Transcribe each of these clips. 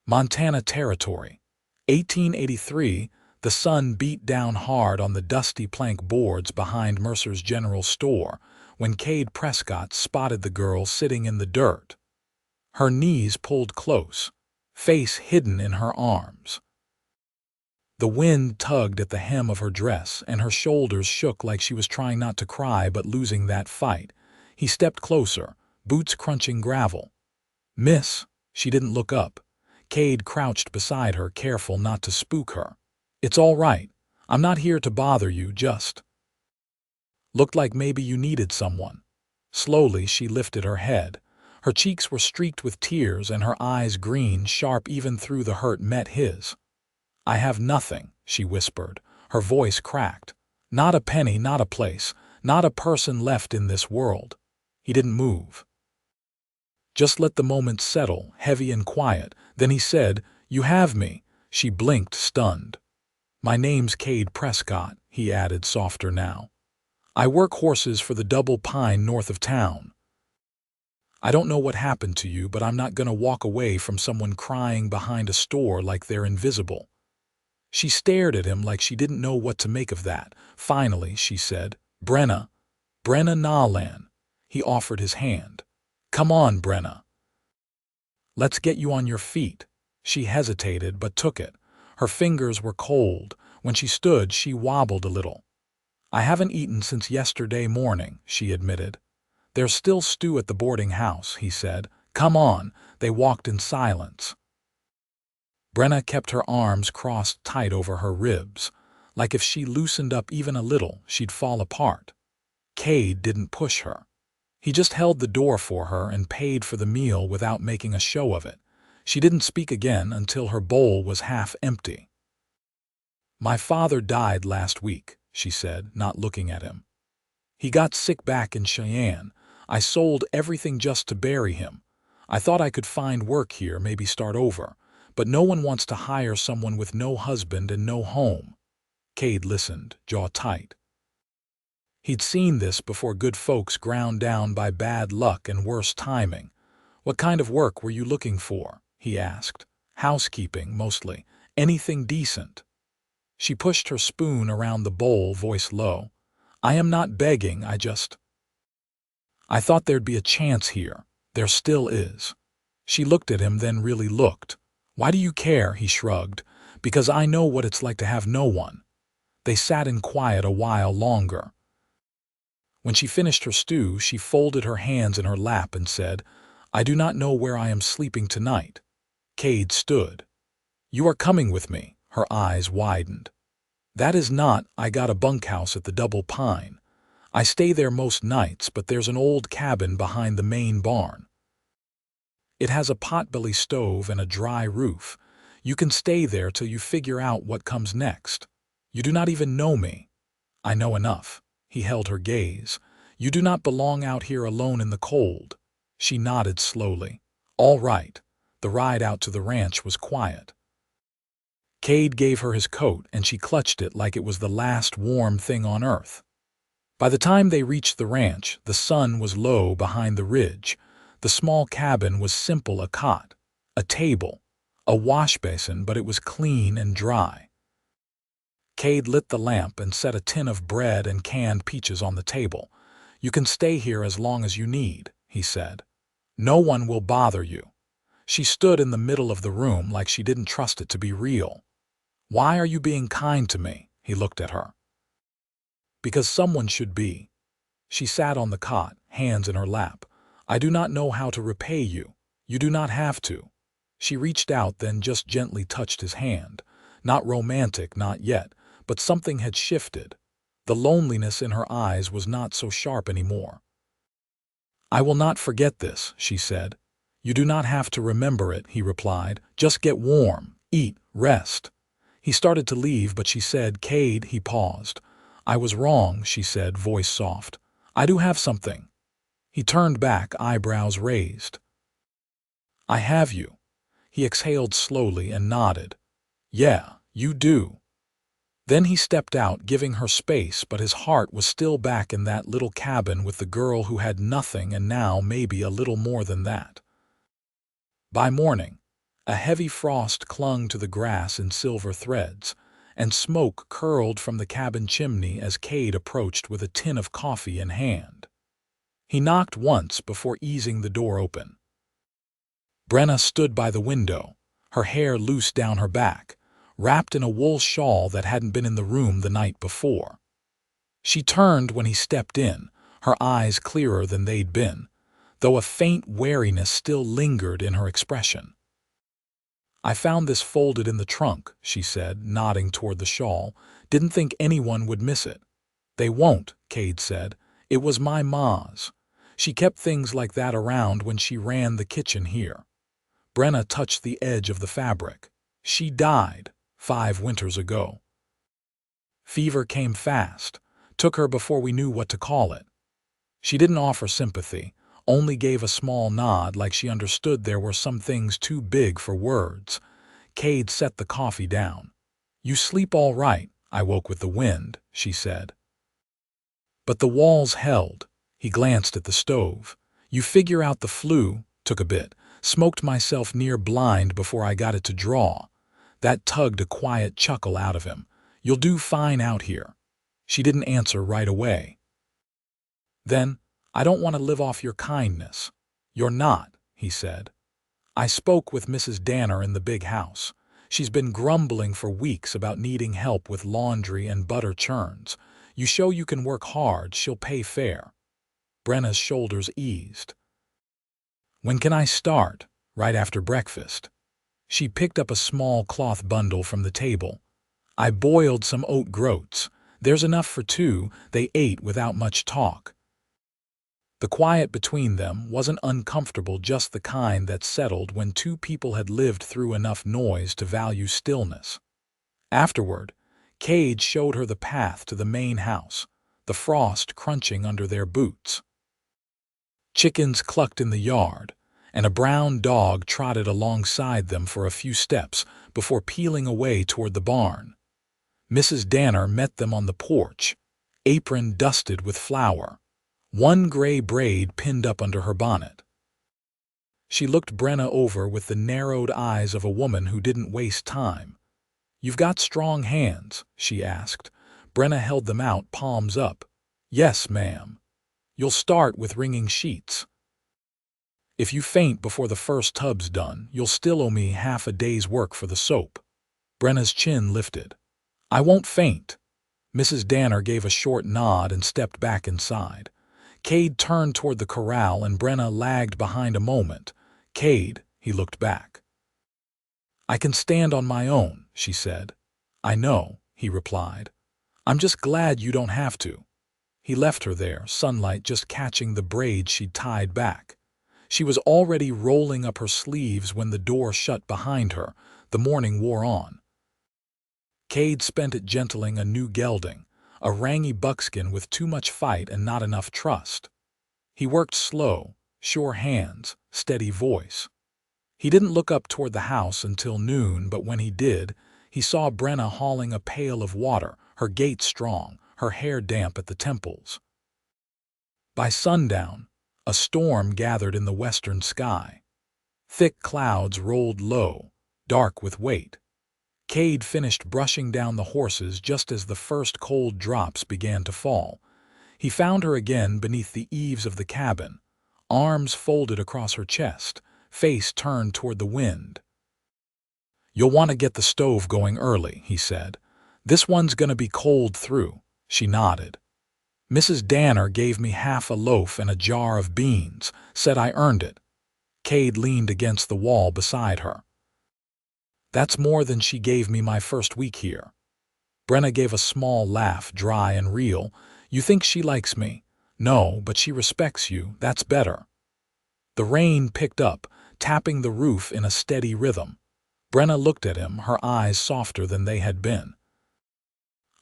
Montana Territory. 1883, the sun beat down hard on the dusty plank boards behind Mercer's General Store when Kade Prescott spotted the girl sitting in the dirt. Her knees pulled close, face hidden in her arms. The wind tugged at the hem of her dress, and her shoulders shook like she was trying not to cry but losing that fight. He stepped closer, boots crunching gravel. "Miss," she didn't look up. Kade crouched beside her, careful not to spook her. "It's all right. I'm not here to bother you, just..." Looked like maybe you needed someone. Slowly she lifted her head. Her cheeks were streaked with tears and her eyes green, sharp even through the hurt met his. "I have nothing," she whispered, her voice cracked. "Not a penny, not a place, not a person left in this world." He didn't move. Just let the moment settle, heavy and quiet. Then he said, "You have me." She blinked, stunned. "My name's Kade Prescott," he added, softer now. "I work horses for the Double Pine north of town. I don't know what happened to you, but I'm not gonna walk away from someone crying behind a store like they're invisible." She stared at him like she didn't know what to make of that. Finally, she said, Brenna Nolan." He offered his hand. "Come on, Brenna. Let's get you on your feet." She hesitated but took it. Her fingers were cold. When she stood, she wobbled a little. "I haven't eaten since yesterday morning," she admitted. "There's still stew at the boarding house," he said. "Come on." They walked in silence. Brenna kept her arms crossed tight over her ribs, like if she loosened up even a little, she'd fall apart. Kade didn't push her. He just held the door for her and paid for the meal without making a show of it. She didn't speak again until her bowl was half empty. "My father died last week," she said, not looking at him. "He got sick back in Cheyenne. I sold everything just to bury him. I thought I could find work here, maybe start over. But no one wants to hire someone with no husband and no home." Kade listened, jaw tight. He'd seen this before, good folks ground down by bad luck and worse timing. "What kind of work were you looking for?" he asked. "Housekeeping, mostly. Anything decent." She pushed her spoon around the bowl, voice low. "I am not begging, I thought there'd be a chance here. There still is." She looked at him, then really looked. "Why do you care?" he shrugged. "Because I know what it's like to have no one." They sat in quiet a while longer. When she finished her stew, she folded her hands in her lap and said, "I do not know where I am sleeping tonight." Kade stood. "You are coming with me." Her eyes widened. "That is not, I got a bunkhouse at the Double Pine. I stay there most nights, but there's an old cabin behind the main barn. It has a potbelly stove and a dry roof. You can stay there till you figure out what comes next. You do not even know me." "I know enough." He held her gaze. "You do not belong out here alone in the cold." She nodded slowly. "All right." The ride out to the ranch was quiet. Kade gave her his coat, and she clutched it like it was the last warm thing on earth. By the time they reached the ranch, the sun was low behind the ridge. The small cabin was simple: a cot, a table, a wash basin, but it was clean and dry. Kade lit the lamp and set a tin of bread and canned peaches on the table. "You can stay here as long as you need," he said. "No one will bother you." She stood in the middle of the room like she didn't trust it to be real. "Why are you being kind to me?" He looked at her. "Because someone should be." She sat on the cot, hands in her lap. "I do not know how to repay you. You do not have to." She reached out, then just gently touched his hand. Not romantic, not yet, but something had shifted. The loneliness in her eyes was not so sharp anymore. "I will not forget this," she said. "You do not have to remember it," he replied. "Just get warm, eat, rest." He started to leave, but she said, "Kade," he paused. "I was wrong," she said, voice soft. "I do have something." He turned back, eyebrows raised. "I have you." He exhaled slowly and nodded. "Yeah, you do." Then he stepped out, giving her space, but his heart was still back in that little cabin with the girl who had nothing and now maybe a little more than that. By morning, A heavy frost clung to the grass in silver threads, and smoke curled from the cabin chimney as Kade approached with a tin of coffee in hand. He knocked once before easing the door open. Brenna stood by the window, her hair loose down her back, wrapped in a wool shawl that hadn't been in the room the night before. She turned when he stepped in, her eyes clearer than they'd been, though a faint wariness still lingered in her expression. "I found this folded in the trunk," she said, nodding toward the shawl. "Didn't think anyone would miss it." "They won't," Kade said. "It was my ma's. She kept things like that around when she ran the kitchen here." Brenna touched the edge of the fabric. "She died 5 winters ago. Fever came fast, took her before we knew what to call it." She didn't offer sympathy, only gave a small nod like she understood there were some things too big for words. Kade set the coffee down. "You sleep all right. I woke with the wind," she said. "But the walls held." He glanced at the stove. "You figure out the flu, took a bit, smoked myself near blind before I got it to draw." That tugged a quiet chuckle out of him. "You'll do fine out here." She didn't answer right away. "Then, I don't want to live off your kindness." "You're not," he said. "I spoke with Mrs. Danner in the big house. She's been grumbling for weeks about needing help with laundry and butter churns. You show you can work hard, she'll pay fair." Brenna's shoulders eased. "When can I start?" "Right after breakfast." She picked up a small cloth bundle from the table. "I boiled some oat groats. There's enough for 2. They ate without much talk." The quiet between them wasn't uncomfortable, just the kind that settled when 2 people had lived through enough noise to value stillness. Afterward, Kade showed her the path to the main house, the frost crunching under their boots. Chickens clucked in the yard, and a brown dog trotted alongside them for a few steps before peeling away toward the barn. Mrs. Danner met them on the porch, apron dusted with flour, one gray braid pinned up under her bonnet. She looked Brenna over with the narrowed eyes of a woman who didn't waste time. "You've got strong hands?" she asked. Brenna held them out, palms up. "Yes, ma'am." "You'll start with wringing sheets. If you faint before the first tub's done, you'll still owe me half a day's work for the soap." Brenna's chin lifted. "I won't faint." Mrs. Danner gave a short nod and stepped back inside. Kade turned toward the corral and Brenna lagged behind a moment. "Kade," he looked back. "I can stand on my own," she said. "I know," he replied. "I'm just glad you don't have to." He left her there, sunlight just catching the braids she'd tied back. She was already rolling up her sleeves when the door shut behind her. The morning wore on. Kade spent it gentling a new gelding, a rangy buckskin with too much fight and not enough trust. He worked slow, sure hands, steady voice. He didn't look up toward the house until noon, but when he did, he saw Brenna hauling a pail of water, her gait strong, her hair damp at the temples. By sundown, a storm gathered in the western sky. Thick clouds rolled low, dark with weight. Kade finished brushing down the horses just as the first cold drops began to fall. He found her again beneath the eaves of the cabin, arms folded across her chest, face turned toward the wind. "You'll want to get the stove going early," he said. "This one's gonna be cold through." She nodded. "Mrs. Danner gave me half a loaf and a jar of beans, said I earned it." Kade leaned against the wall beside her. "That's more than she gave me my first week here." Brenna gave a small laugh, dry and real. "You think she likes me?" "No, but she respects you. That's better." The rain picked up, tapping the roof in a steady rhythm. Brenna looked at him, her eyes softer than they had been.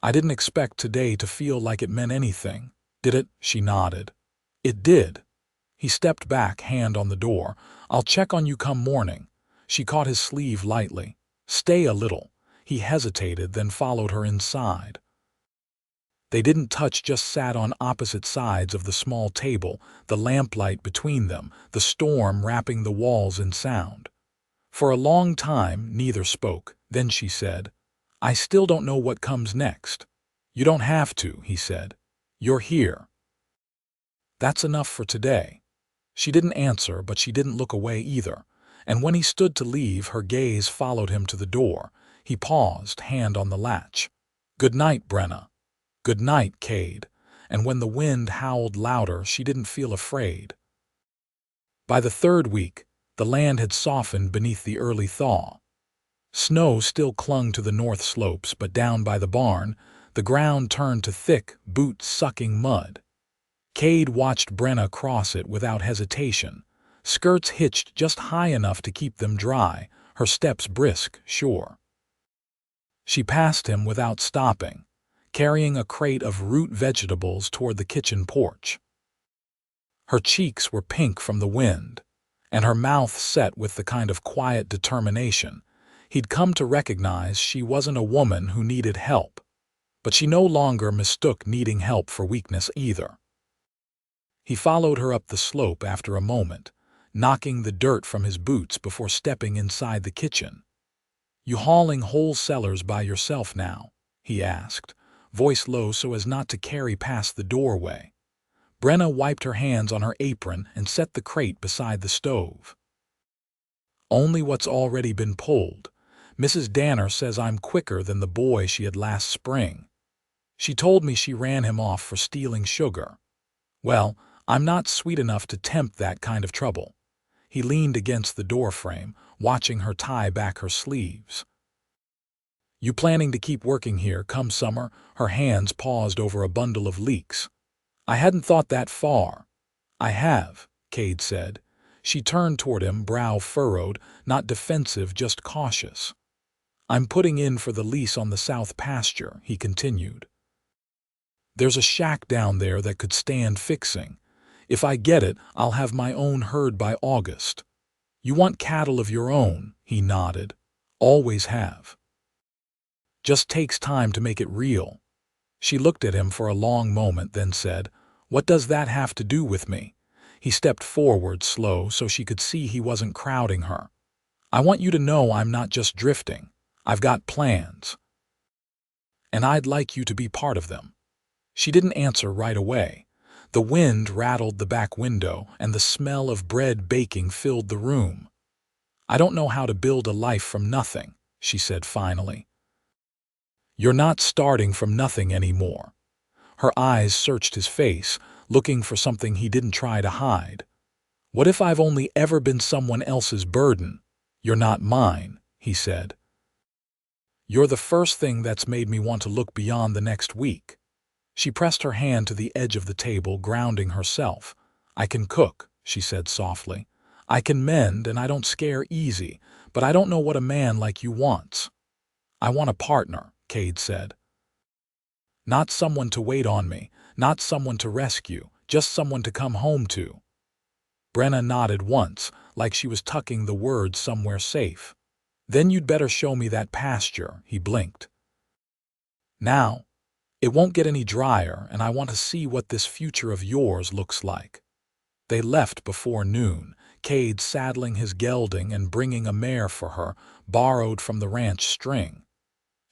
"I didn't expect today to feel like it meant anything." "Did it?" She nodded. "It did." He stepped back, hand on the door. "I'll check on you come morning." She caught his sleeve lightly. "Stay a little." He hesitated, then followed her inside. They didn't touch, just sat on opposite sides of the small table, the lamplight between them, the storm wrapping the walls in sound. For a long time, neither spoke. Then she said, "I still don't know what comes next." "You don't have to," he said. "You're here. That's enough for today." She didn't answer, but she didn't look away either, and when he stood to leave, her gaze followed him to the door. He paused, hand on the latch. "Good night, Brenna." "Good night, Kade." And when the wind howled louder, she didn't feel afraid. By the third week, the land had softened beneath the early thaw. Snow still clung to the north slopes, but down by the barn, the ground turned to thick, boot-sucking mud. Kade watched Brenna cross it without hesitation, skirts hitched just high enough to keep them dry, her steps brisk, sure. She passed him without stopping, carrying a crate of root vegetables toward the kitchen porch. Her cheeks were pink from the wind, and her mouth set with the kind of quiet determination he'd come to recognize. She wasn't a woman who needed help, but she no longer mistook needing help for weakness either. He followed her up the slope after a moment, knocking the dirt from his boots before stepping inside the kitchen. "You hauling whole cellars by yourself now?" he asked, voice low so as not to carry past the doorway. Brenna wiped her hands on her apron and set the crate beside the stove. "Only what's already been pulled. Mrs. Danner says I'm quicker than the boy she had last spring. She told me she ran him off for stealing sugar. Well, I'm not sweet enough to tempt that kind of trouble." He leaned against the doorframe, watching her tie back her sleeves. "You planning to keep working here come summer?" Her hands paused over a bundle of leeks. "I hadn't thought that far." "I have," Kade said. She turned toward him, brow furrowed, not defensive, just cautious. "I'm putting in for the lease on the south pasture," he continued. "There's a shack down there that could stand fixing. If I get it, I'll have my own herd by August." "You want cattle of your own," he nodded. "Always have. Just takes time to make it real." She looked at him for a long moment, then said, "What does that have to do with me?" He stepped forward, slow, so she could see he wasn't crowding her. "I want you to know I'm not just drifting. I've got plans. And I'd like you to be part of them." She didn't answer right away. The wind rattled the back window, and the smell of bread baking filled the room. "I don't know how to build a life from nothing," she said finally. "You're not starting from nothing anymore." Her eyes searched his face, looking for something he didn't try to hide. "What if I've only ever been someone else's burden?" "You're not mine," he said. "You're the first thing that's made me want to look beyond the next week." She pressed her hand to the edge of the table, grounding herself. "I can cook," she said softly. "I can mend, and I don't scare easy, but I don't know what a man like you wants." "I want a partner," Kade said. "Not someone to wait on me, not someone to rescue, just someone to come home to." Brenna nodded once, like she was tucking the words somewhere safe. "Then you'd better show me that pasture," he blinked. "Now? It won't get any drier, and I want to see what this future of yours looks like." They left before noon, Kade saddling his gelding and bringing a mare for her, borrowed from the ranch string.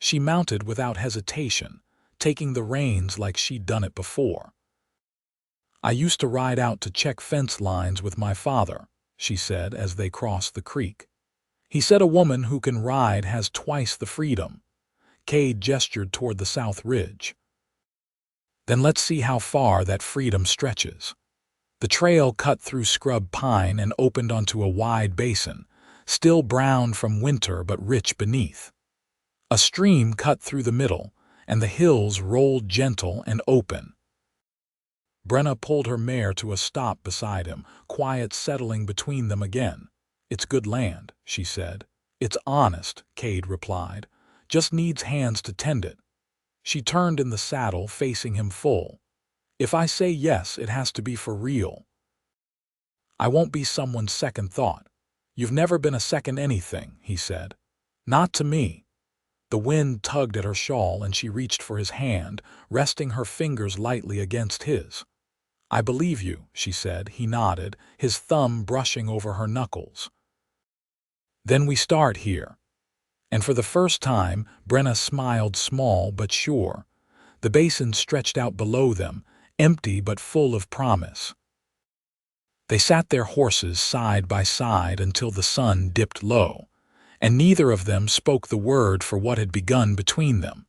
She mounted without hesitation, taking the reins like she'd done it before. "I used to ride out to check fence lines with my father," she said as they crossed the creek. "He said a woman who can ride has twice the freedom." Kade gestured toward the south ridge. "Then let's see how far that freedom stretches." The trail cut through scrub pine and opened onto a wide basin, still brown from winter but rich beneath. A stream cut through the middle, and the hills rolled gentle and open. Brenna pulled her mare to a stop beside him, quiet settling between them again. "It's good land," she said. "It's honest," Kade replied. "Just needs hands to tend it." She turned in the saddle, facing him full. "If I say yes, it has to be for real. I won't be someone's second thought." "You've never been a second anything," he said. "Not to me." The wind tugged at her shawl and she reached for his hand, resting her fingers lightly against his. "I believe you," she said. He nodded, his thumb brushing over her knuckles. Then we start here. And for the first time, Brenna smiled small but sure. The basin stretched out below them, empty but full of promise. They sat their horses side by side until the sun dipped low, and neither of them spoke the word for what had begun between them.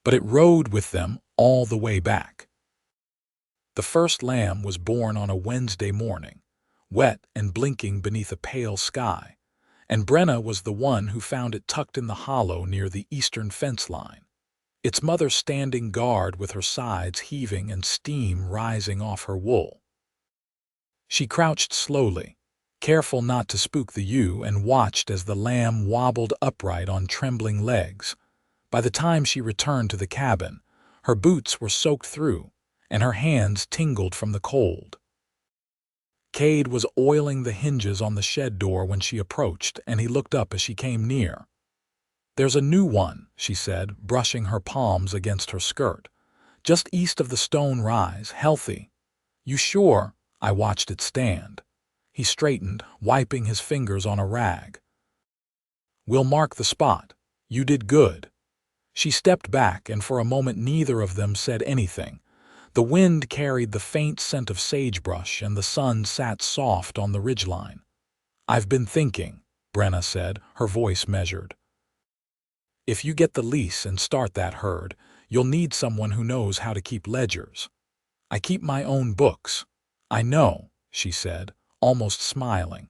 But it rode with them all the way back. The first lamb was born on a Wednesday morning, wet and blinking beneath a pale sky, and Brenna was the one who found it tucked in the hollow near the eastern fence line, its mother standing guard with her sides heaving and steam rising off her wool. She crouched slowly, careful not to spook the ewe, and watched as the lamb wobbled upright on trembling legs. By the time she returned to the cabin, her boots were soaked through, and her hands tingled from the cold. Kade was oiling the hinges on the shed door when she approached, and he looked up as she came near. "There's a new one," she said, brushing her palms against her skirt. "Just east of the stone rise, healthy." "You sure?" I watched it stand. He straightened, wiping his fingers on a rag. "We'll mark the spot. You did good." She stepped back, and for a moment neither of them said anything. The wind carried the faint scent of sagebrush, and the sun sat soft on the ridgeline. "I've been thinking," Brenna said, her voice measured. "If you get the lease and start that herd, you'll need someone who knows how to keep ledgers." "I keep my own books." "I know," she said, almost smiling.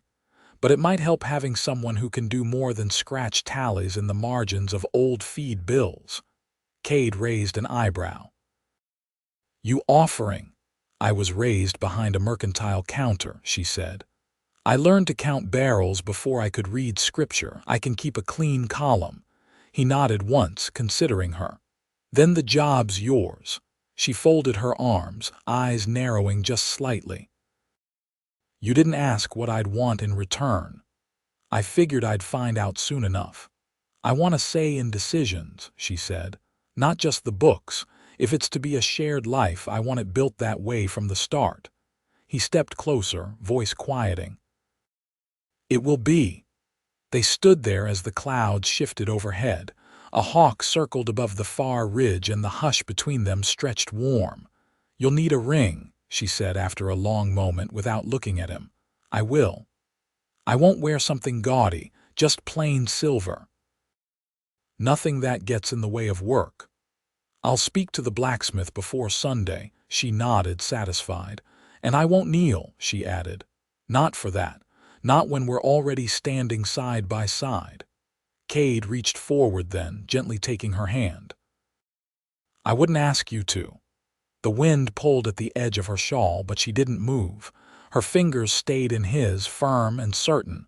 "But it might help having someone who can do more than scratch tallies in the margins of old feed bills." Kade raised an eyebrow. "You offering?" "I was raised behind a mercantile counter," she said. "I learned to count barrels before I could read scripture. I can keep a clean column." He nodded once, considering her. "Then the job's yours." She folded her arms, eyes narrowing just slightly. "You didn't ask what I'd want in return." "I figured I'd find out soon enough." "I want a say in decisions," she said. "Not just the books. If it's to be a shared life, I want it built that way from the start." He stepped closer, voice quieting. "It will be." They stood there as the clouds shifted overhead. A hawk circled above the far ridge, and the hush between them stretched warm. "You'll need a ring," she said after a long moment without looking at him. "I will. I won't wear something gaudy, just plain silver. Nothing that gets in the way of work." "I'll speak to the blacksmith before Sunday," she nodded, satisfied. "And I won't kneel," she added. "Not for that. Not when we're already standing side by side." Kade reached forward then, gently taking her hand. "I wouldn't ask you to." The wind pulled at the edge of her shawl, but she didn't move. Her fingers stayed in his, firm and certain.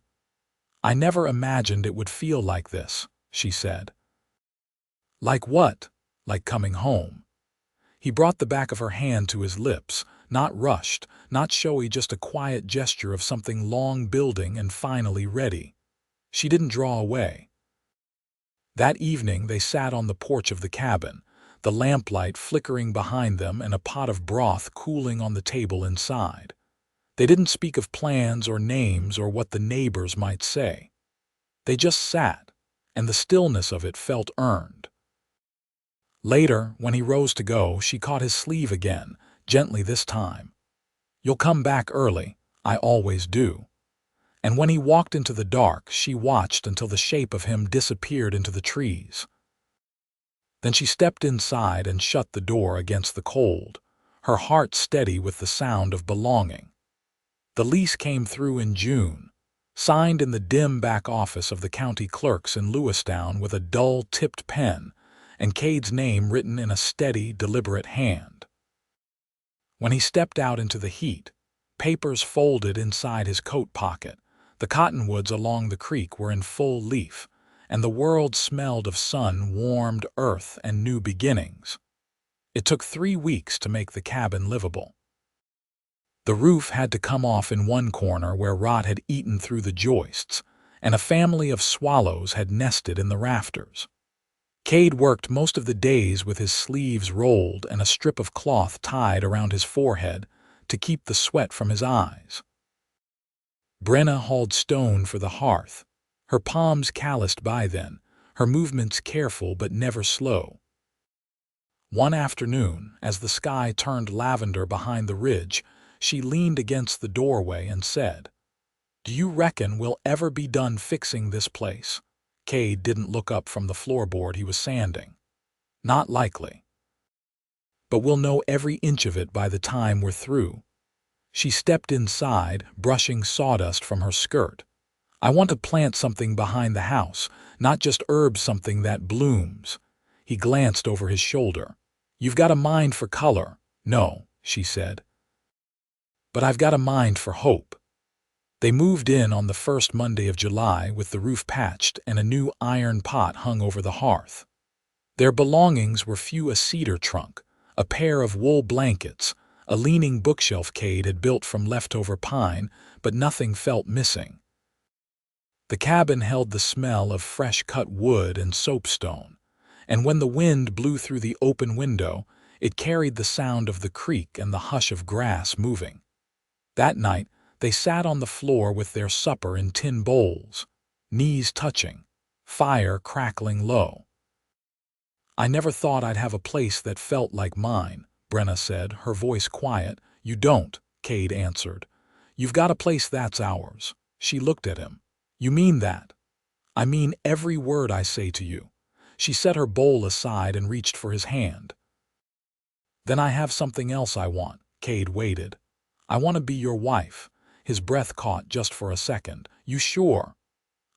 "I never imagined it would feel like this," she said. "Like what?" "Like coming home." He brought the back of her hand to his lips, not rushed, not showy, just a quiet gesture of something long building and finally ready. She didn't draw away. That evening they sat on the porch of the cabin, the lamplight flickering behind them and a pot of broth cooling on the table inside. They didn't speak of plans or names or what the neighbors might say. They just sat, and the stillness of it felt earned. Later, when he rose to go, she caught his sleeve again, gently this time. "You'll come back early. I always do." And when he walked into the dark, she watched until the shape of him disappeared into the trees. Then she stepped inside and shut the door against the cold, her heart steady with the sound of belonging. The lease came through in June, signed in the dim back office of the county clerks in Lewistown with a dull, tipped pen, and Kade's name written in a steady, deliberate hand. When he stepped out into the heat, papers folded inside his coat pocket, the cottonwoods along the creek were in full leaf, and the world smelled of sun-warmed earth and new beginnings. It took 3 weeks to make the cabin livable. The roof had to come off in one corner where rot had eaten through the joists, and a family of swallows had nested in the rafters. Kade worked most of the days with his sleeves rolled and a strip of cloth tied around his forehead to keep the sweat from his eyes. Brenna hauled stone for the hearth. her palms calloused by then, her movements careful but never slow. One afternoon, as the sky turned lavender behind the ridge, she leaned against the doorway and said, "Do you reckon we'll ever be done fixing this place?" Kade didn't look up from the floorboard he was sanding. "Not likely. But we'll know every inch of it by the time we're through." She stepped inside, brushing sawdust from her skirt. "I want to plant something behind the house, not just herb, something that blooms." He glanced over his shoulder. "You've got a mind for color." "No," she said. "But I've got a mind for hope." They moved in on the first Monday of July with the roof patched and a new iron pot hung over the hearth. Their belongings were few: a cedar trunk, a pair of wool blankets, a leaning bookshelf Kade had built from leftover pine, but nothing felt missing. The cabin held the smell of fresh cut wood and soapstone, and when the wind blew through the open window, it carried the sound of the creek and the hush of grass moving. That night, they sat on the floor with their supper in tin bowls, knees touching, fire crackling low. "I never thought I'd have a place that felt like mine," Brenna said, her voice quiet. "You don't," Kade answered. "You've got a place that's ours." She looked at him. "You mean that?" "I mean every word I say to you." She set her bowl aside and reached for his hand. "Then I have something else I want." Kade waited. "I want to be your wife." His breath caught just for a second. "You sure?"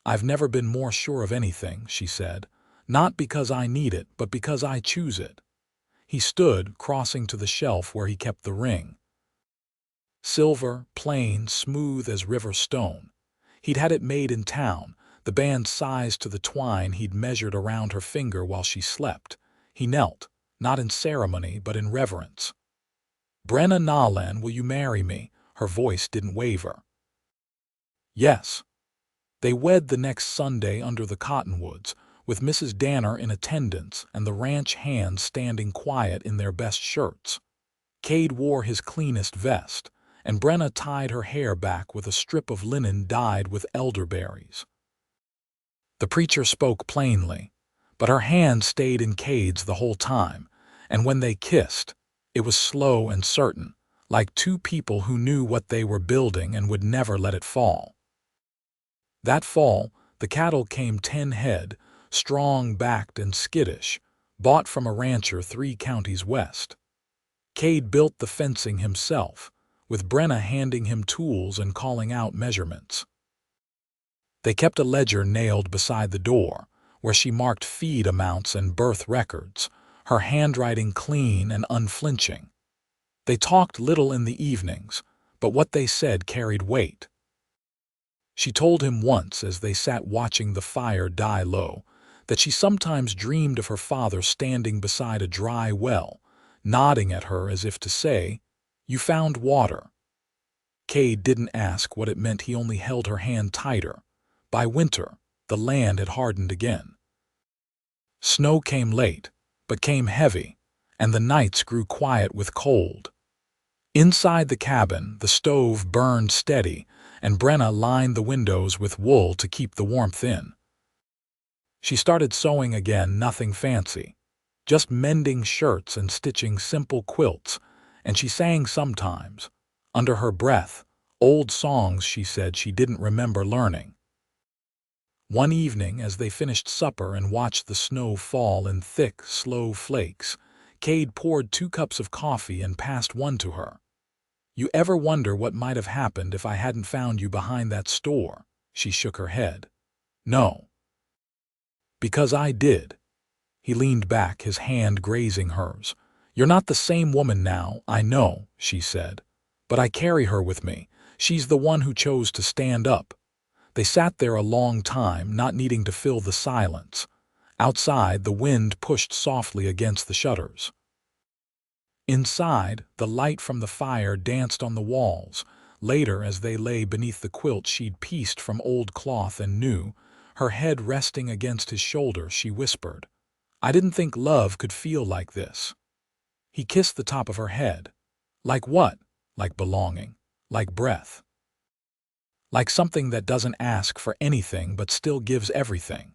"I've never been more sure of anything," she said. "Not because I need it, but because I choose it." He stood, crossing to the shelf where he kept the ring. Silver, plain, smooth as river stone. He'd had it made in town, the band sized to the twine he'd measured around her finger while she slept. He knelt, not in ceremony but in reverence. "Brenna Nolan, will you marry me?" Her voice didn't waver. "Yes." They wed the next Sunday under the cottonwoods, with Mrs. Danner in attendance and the ranch hands standing quiet in their best shirts. Kade wore his cleanest vest, and Brenna tied her hair back with a strip of linen dyed with elderberries. The preacher spoke plainly, but her hand stayed in Kade's the whole time, and when they kissed, it was slow and certain, like two people who knew what they were building and would never let it fall. That fall, the cattle came 10 head, strong-backed and skittish, bought from a rancher 3 counties west. Kade built the fencing himself, with Brenna handing him tools and calling out measurements. They kept a ledger nailed beside the door, where she marked feed amounts and birth records, her handwriting clean and unflinching. They talked little in the evenings, but what they said carried weight. She told him once, as they sat watching the fire die low, that she sometimes dreamed of her father standing beside a dry well, nodding at her as if to say, "You found water." Kade didn't ask what it meant. He only held her hand tighter. By winter, the land had hardened again. Snow came late, but came heavy, and the nights grew quiet with cold. Inside the cabin, the stove burned steady, and Brenna lined the windows with wool to keep the warmth in. She started sewing again, nothing fancy, just mending shirts and stitching simple quilts, and she sang sometimes, under her breath, old songs she said she didn't remember learning. One evening, as they finished supper and watched the snow fall in thick, slow flakes, Kade poured 2 cups of coffee and passed one to her. "You ever wonder what might have happened if I hadn't found you behind that store?" She shook her head. "No." "Because I did." He leaned back, his hand grazing hers. "You're not the same woman now, I know," she said. "But I carry her with me. She's the one who chose to stand up." They sat there a long time, not needing to fill the silence. Outside, the wind pushed softly against the shutters. Inside, the light from the fire danced on the walls. Later, as they lay beneath the quilt she'd pieced from old cloth and new, her head resting against his shoulder, she whispered, "I didn't think love could feel like this." He kissed the top of her head. "Like what?" "Like belonging. Like breath." like something that doesn't ask for anything but still gives everything.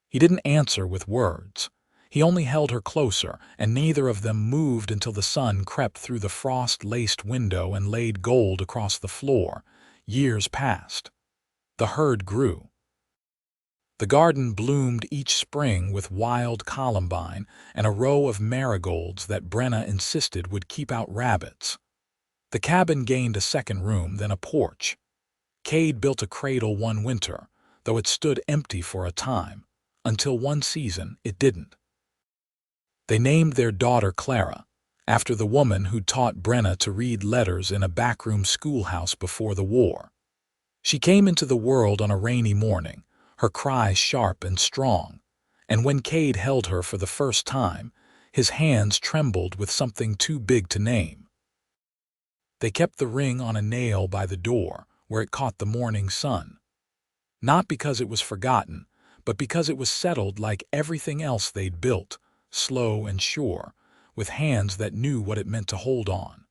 He didn't answer with words. He only held her closer, and neither of them moved until the sun crept through the frost-laced window and laid gold across the floor. Years passed. The herd grew. The garden bloomed each spring with wild columbine and a row of marigolds that Brenna insisted would keep out rabbits. The cabin gained a second room, then a porch. Kade built a cradle one winter, though it stood empty for a time. Until one season, it didn't. They named their daughter Clara, after the woman who taught Brenna to read letters in a backroom schoolhouse before the war. She came into the world on a rainy morning, her cry sharp and strong, and when Kade held her for the first time, his hands trembled with something too big to name. They kept the ring on a nail by the door, where it caught the morning sun. Not because it was forgotten, but because it was settled like everything else they'd built, slow and sure, with hands that knew what it meant to hold on.